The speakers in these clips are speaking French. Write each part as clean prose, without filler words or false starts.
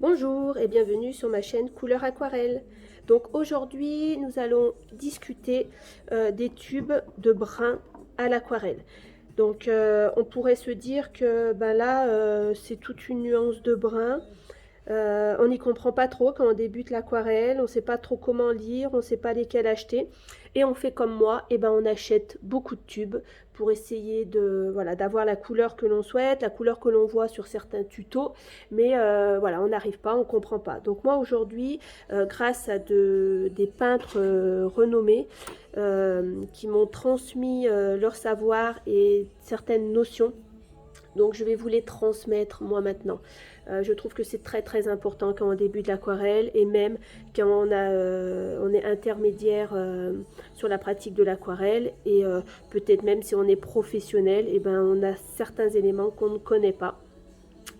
Bonjour et bienvenue sur ma chaîne Couleur Aquarelle. Donc aujourd'hui nous allons discuter des tubes de brun à l'aquarelle. Donc on pourrait se dire que ben là c'est toute une nuance de brun. On n'y comprend pas trop quand on débute l'aquarelle, on ne sait pas trop comment lire, on ne sait pas lesquels acheter. Et on fait comme moi, et ben on achète beaucoup de tubes pour essayer de voilà d'avoir la couleur que l'on souhaite, la couleur que l'on voit sur certains tutos. Mais voilà, on n'arrive pas, on ne comprend pas. Donc moi aujourd'hui, grâce à des peintres renommés qui m'ont transmis leur savoir et certaines notions, donc je vais vous les transmettre moi maintenant. Je trouve que c'est très très important quand on débute l'aquarelle et même quand on est intermédiaire sur la pratique de l'aquarelle et peut-être même si on est professionnel, et ben on a certains éléments qu'on ne connaît pas.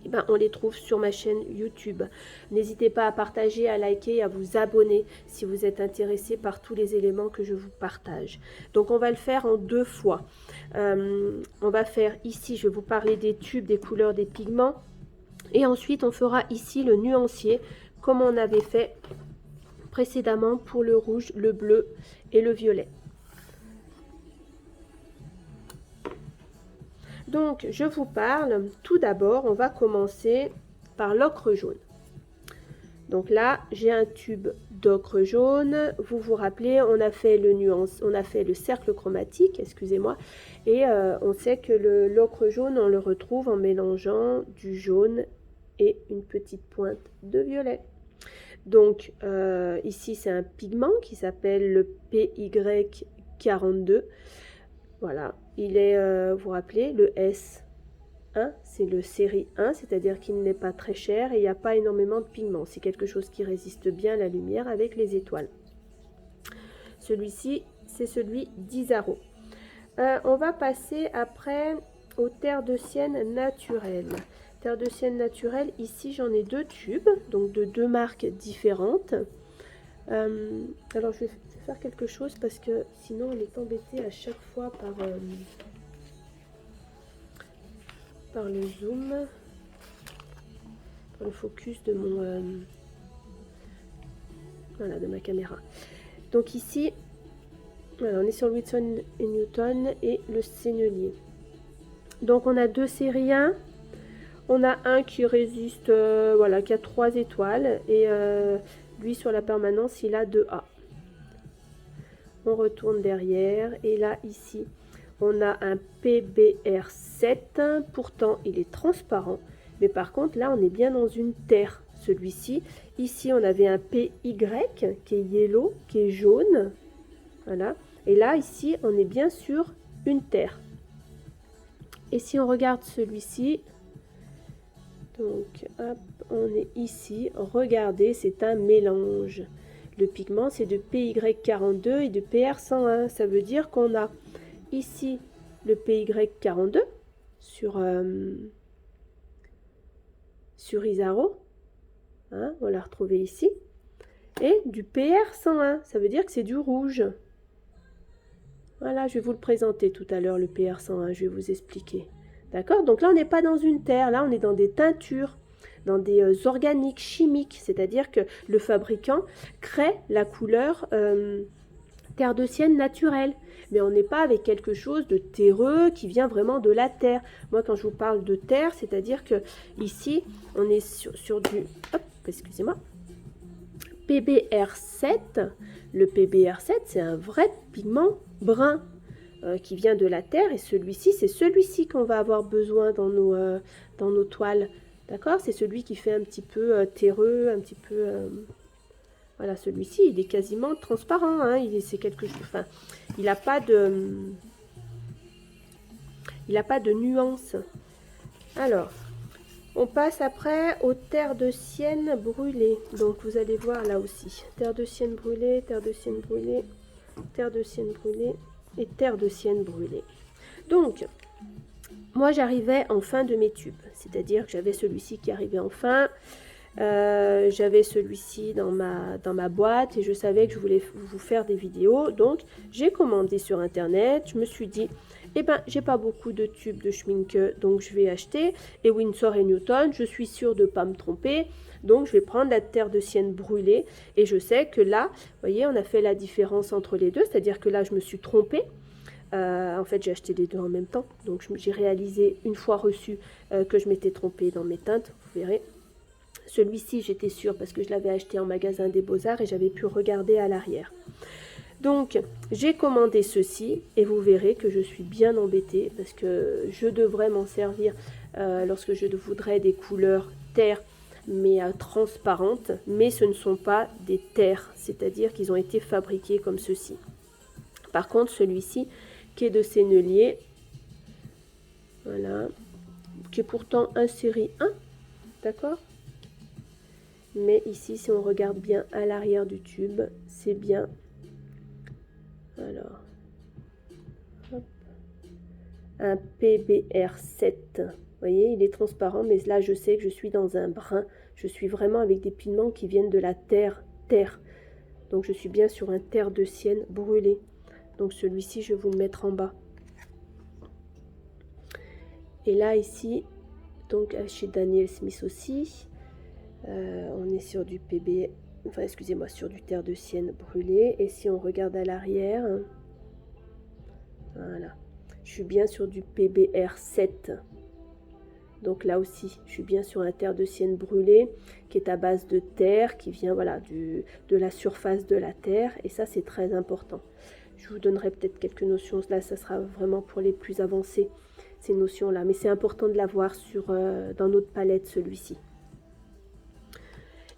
Et ben, on les trouve sur ma chaîne YouTube. N'hésitez pas à partager, à liker et à vous abonner si vous êtes intéressé par tous les éléments que je vous partage. Donc on va le faire en deux fois. On va faire ici, je vais vous parler des tubes, des couleurs, des pigments. Et ensuite on fera ici le nuancier comme on avait fait précédemment pour le rouge, le bleu et le violet. Donc, je vous parle, tout d'abord, on va commencer par l'ocre jaune. Donc là, j'ai un tube d'ocre jaune. Vous vous rappelez, on a fait le cercle chromatique, excusez-moi, et on sait que l'ocre jaune, on le retrouve en mélangeant du jaune et une petite pointe de violet. Donc ici, c'est un pigment qui s'appelle le PY42. Voilà, il est, vous vous rappelez, le S1, c'est le série 1, c'est-à-dire qu'il n'est pas très cher et il n'y a pas énormément de pigments. C'est quelque chose qui résiste bien à la lumière avec les étoiles. Celui-ci, c'est celui d'Isaro. On va passer après aux terres de sienne naturelles. Terre de sienne naturelle, ici j'en ai deux tubes, donc de deux marques différentes. Alors je vais faire quelque chose parce que sinon on est embêté à chaque fois par le zoom, par le focus de mon voilà, de ma caméra. Donc ici voilà, on est sur le Whitson et Newton et le Sennelier. Donc on a deux séries 1. On a un qui résiste, voilà, qui a 3 étoiles et lui sur la permanence il a 2A. On retourne derrière et là ici on a un PBR7, pourtant il est transparent, mais par contre là on est bien dans une terre, celui-ci. Ici on avait un PY qui est yellow, qui est jaune, voilà, et là ici on est bien sur une terre. Et si on regarde celui-ci, donc hop, on est ici, regardez, c'est un mélange. Le pigment c'est de PY42 et de PR101, ça veut dire qu'on a ici le PY42 sur Isaro, hein, on l'a retrouvé ici, et du PR101, ça veut dire que c'est du rouge. Voilà, je vais vous le présenter tout à l'heure, le PR101, je vais vous expliquer. D'accord? Donc là, on n'est pas dans une terre, là, on est dans des teintures, dans des organiques chimiques, c'est-à-dire que le fabricant crée la couleur terre de sienne naturelle. Mais on n'est pas avec quelque chose de terreux qui vient vraiment de la terre. Moi, quand je vous parle de terre, c'est-à-dire que ici, on est sur du... Hop, excusez-moi. PBR7. Le PBR7, c'est un vrai pigment brun qui vient de la terre. Et celui-ci, c'est celui-ci qu'on va avoir besoin dans nos toiles. D'accord? C'est celui qui fait un petit peu terreux, un petit peu... Voilà, celui-ci, il est quasiment transparent. Hein, c'est quelque chose... Enfin, il n'a pas de nuance. Alors, on passe après aux terres de sienne brûlées. Donc, vous allez voir là aussi. Terre de sienne brûlée, terre de sienne brûlée, terre de sienne brûlée et terre de sienne brûlée. Donc, moi, j'arrivais en fin de mes tubes. C'est-à-dire que j'avais celui-ci qui arrivait en fin. J'avais celui-ci dans ma boîte et je savais que je voulais vous faire des vidéos, donc j'ai commandé sur internet. Je me suis dit Eh ben, j'ai pas beaucoup de tubes de Schminke, donc je vais acheter. Et Winsor & Newton, je suis sûre de ne pas me tromper. Donc, je vais prendre la terre de sienne brûlée. Et je sais que là, vous voyez, on a fait la différence entre les deux. C'est-à-dire que là, je me suis trompée. En fait, j'ai acheté les deux en même temps. Donc, j'ai réalisé une fois reçu que je m'étais trompée dans mes teintes. Vous verrez. Celui-ci, j'étais sûre parce que je l'avais acheté en magasin des Beaux-Arts et j'avais pu regarder à l'arrière. Donc, j'ai commandé ceci et vous verrez que je suis bien embêtée parce que je devrais m'en servir lorsque je voudrais des couleurs terre mais transparentes, mais ce ne sont pas des terres, c'est-à-dire qu'ils ont été fabriqués comme ceci. Par contre, celui-ci qui est de Sennelier, voilà, qui est pourtant un série 1, d'accord? Mais ici, si on regarde bien à l'arrière du tube, c'est bien. Alors, hop, un PBR7. Vous voyez, il est transparent, mais là, je sais que je suis dans un brun. Je suis vraiment avec des pigments qui viennent de la terre. Donc, je suis bien sur un terre de sienne brûlé. Donc, celui-ci, je vais vous le mettre en bas. Et là, ici, donc chez Daniel Smith aussi, on est sur du PB, enfin excusez-moi, sur du terre de sienne brûlé. Et si on regarde à l'arrière, voilà, je suis bien sur du PBR7. Donc là aussi, je suis bien sur un terre de sienne brûlé qui est à base de terre, qui vient voilà, de la surface de la terre. Et ça, c'est très important. Je vous donnerai peut-être quelques notions. Là, ça sera vraiment pour les plus avancés, ces notions-là. Mais c'est important de l'avoir dans notre palette, celui-ci.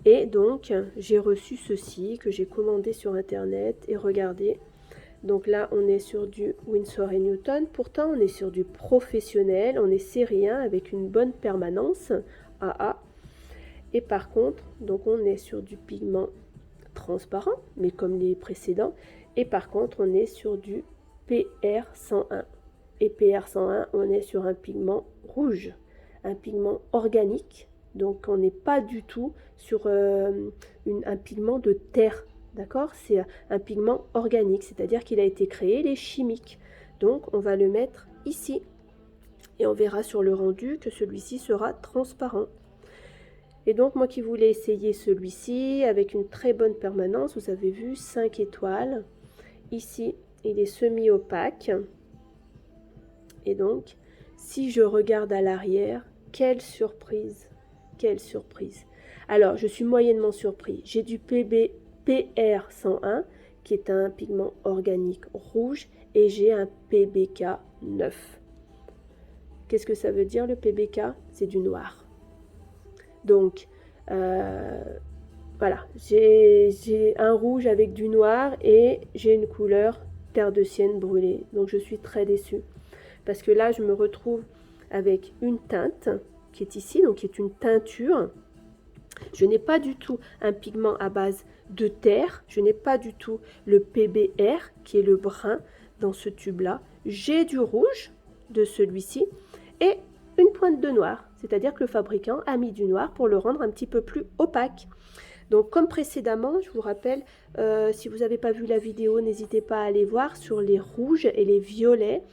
Et donc, j'ai reçu ceci que j'ai commandé sur Internet. Et regardez, donc là, on est sur du Winsor & Newton. Pourtant, on est sur du professionnel. On est série 1 avec une bonne permanence AA. Et par contre, donc on est sur du pigment transparent, mais comme les précédents. Et par contre, on est sur du PR101. Et PR101, on est sur un pigment rouge, un pigment organique. Donc, on n'est pas du tout sur un pigment de terre. D'accord? C'est un pigment organique, c'est-à-dire qu'il a été créé, il est chimique. Donc, on va le mettre ici. Et on verra sur le rendu que celui-ci sera transparent. Et donc, moi qui voulais essayer celui-ci avec une très bonne permanence, vous avez vu, 5 étoiles. Ici, il est semi-opaque. Et donc, si je regarde à l'arrière, quelle surprise! Quelle surprise! Alors, je suis moyennement surpris. J'ai du PR101, qui est un pigment organique rouge, et j'ai un PBK 9. Qu'est-ce que ça veut dire, le PBK? C'est du noir. Donc, voilà, j'ai un rouge avec du noir, et j'ai une couleur terre de sienne brûlée. Donc, je suis très déçue. Parce que là, je me retrouve avec une teinte qui est ici, donc qui est une teinture. Je n'ai pas du tout un pigment à base de terre. Je n'ai pas du tout le PBR, qui est le brun dans ce tube-là. J'ai du rouge de celui-ci et une pointe de noir. C'est-à-dire que le fabricant a mis du noir pour le rendre un petit peu plus opaque. Donc, comme précédemment, je vous rappelle, si vous n'avez pas vu la vidéo, n'hésitez pas à aller voir sur les rouges et les violets,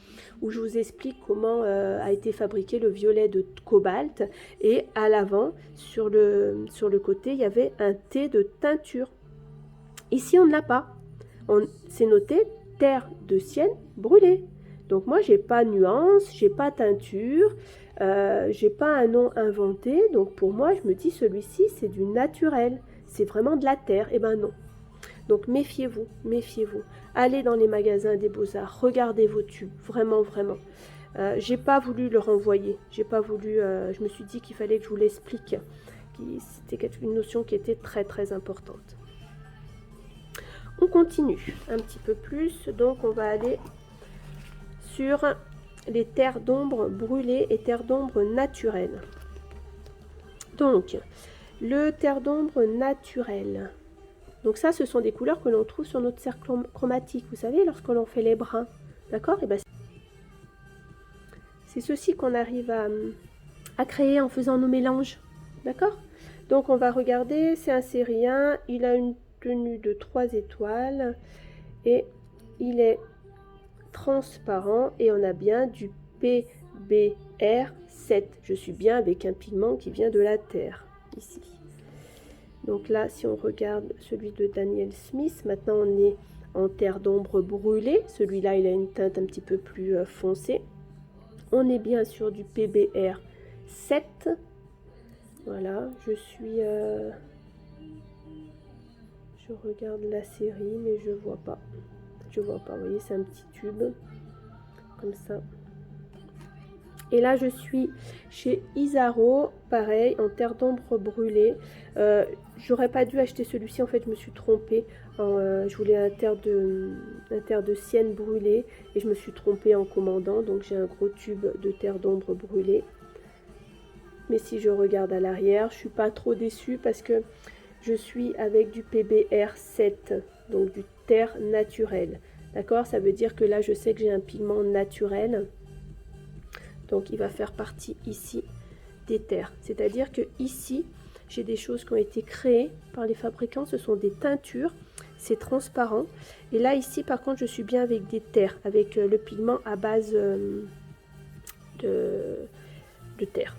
où je vous explique comment a été fabriqué le violet de cobalt. Et à l'avant, sur le côté, il y avait un thé de teinture. Ici, on ne l'a pas. C'est noté terre de sienne brûlée. Donc, moi, j'ai pas nuance, j'ai pas teinture, j'ai pas un nom inventé. Donc, pour moi, je me dis, celui-ci, c'est du naturel. C'est vraiment de la terre. Eh ben non. Donc méfiez-vous, méfiez-vous. Allez dans les magasins des Beaux-Arts, regardez vos tubes, vraiment, vraiment. J'ai pas voulu le renvoyer, j'ai pas voulu, je me suis dit qu'il fallait que je vous l'explique. C'était une notion qui était très, très importante. On continue un petit peu plus, donc on va aller sur les terres d'ombre brûlées et terres d'ombre naturelles. Donc, le terre d'ombre naturel. Donc ça, ce sont des couleurs que l'on trouve sur notre cercle chromatique, vous savez, lorsque l'on fait les bruns. D'accord? Et ben, c'est ceci qu'on arrive à créer en faisant nos mélanges. D'accord? Donc on va regarder, c'est un série 1, il a une tenue de 3 étoiles et il est transparent et on a bien du PBR7. Je suis bien avec un pigment qui vient de la terre, ici. Donc là, si on regarde celui de Daniel Smith, maintenant on est en terre d'ombre brûlée. Celui-là, il a une teinte un petit peu plus foncée. On est bien sur du PBR7. Voilà, je regarde la série, mais je vois pas. Vous voyez, c'est un petit tube, comme ça. Et là, je suis chez Isaro, pareil, en terre d'ombre brûlée. J'aurais pas dû acheter celui-ci, en fait, je me suis trompée. Je voulais un terre de sienne brûlée et je me suis trompée en commandant. Donc, j'ai un gros tube de terre d'ombre brûlée. Mais si je regarde à l'arrière, je suis pas trop déçue parce que je suis avec du PBR7, donc du terre naturel. D'accord? Ça veut dire que là, je sais que j'ai un pigment naturel. Donc, il va faire partie ici des terres. C'est-à-dire que ici, j'ai des choses qui ont été créées par les fabricants. Ce sont des teintures. C'est transparent. Et là, ici, par contre, je suis bien avec des terres, avec le pigment à base de terre.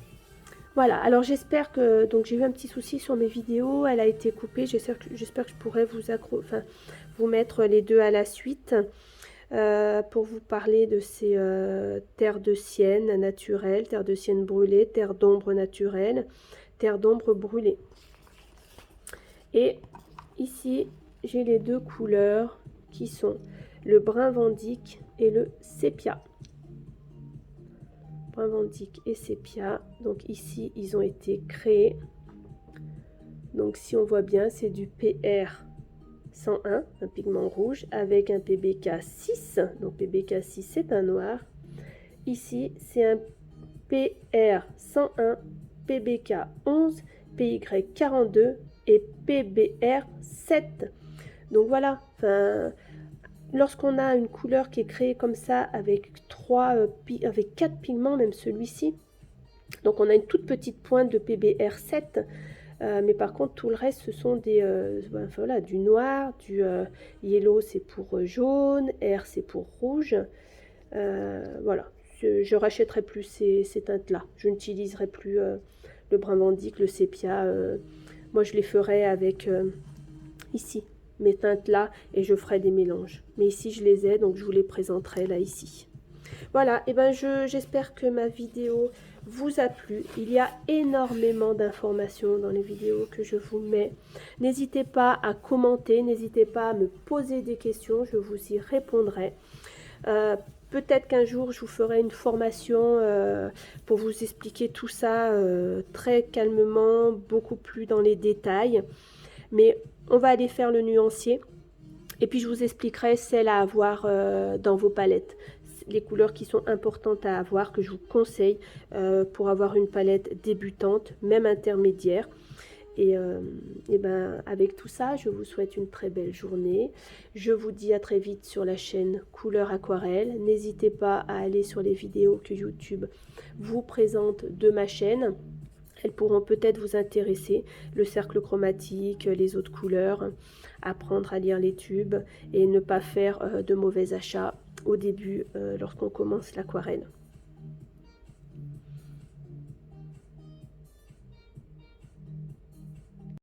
Voilà, alors j'espère que, donc j'ai eu un petit souci sur mes vidéos, elle a été coupée, j'espère que je pourrai vous mettre les deux à la suite pour vous parler de ces terres de sienne naturelles, terre de sienne brûlée, terre d'ombre naturelle, terre d'ombre brûlée. Et ici, j'ai les deux couleurs qui sont le brun vandyck et le sépia. Brun vandyck et sépia. Donc ici, ils ont été créés. Donc si on voit bien, c'est du PR101, un pigment rouge, avec un PBK6. Donc PBK6, c'est un noir. Ici, c'est un PR101, PBK11, PY42 et PBR7. Donc voilà, lorsqu'on a une couleur qui est créée comme ça avec 4 pigments, même celui-ci, donc on a une toute petite pointe de PBR7, mais par contre tout le reste ce sont voilà, du noir, du yellow c'est pour jaune, R c'est pour rouge, voilà, je rachèterai plus ces teintes là, je n'utiliserai plus le brun vandyck, le sépia, moi je les ferai avec ici mes teintes là et je ferai des mélanges, mais ici je les ai donc je vous les présenterai là ici. Voilà, et ben j'espère que ma vidéo vous a plu. Il y a énormément d'informations dans les vidéos que je vous mets. N'hésitez pas à commenter, n'hésitez pas à me poser des questions, je vous y répondrai. Peut-être qu'un jour je vous ferai une formation pour vous expliquer tout ça très calmement, beaucoup plus dans les détails. Mais on va aller faire le nuancier et puis je vous expliquerai celles à avoir dans vos palettes. Les couleurs qui sont importantes à avoir, que je vous conseille pour avoir une palette débutante, même intermédiaire. Et ben, avec tout ça, je vous souhaite une très belle journée. Je vous dis à très vite sur la chaîne Couleur Aquarelle. N'hésitez pas à aller sur les vidéos que YouTube vous présente de ma chaîne. Elles pourront peut-être vous intéresser, le cercle chromatique, les autres couleurs, apprendre à lire les tubes et ne pas faire de mauvais achats au début lorsqu'on commence l'aquarelle.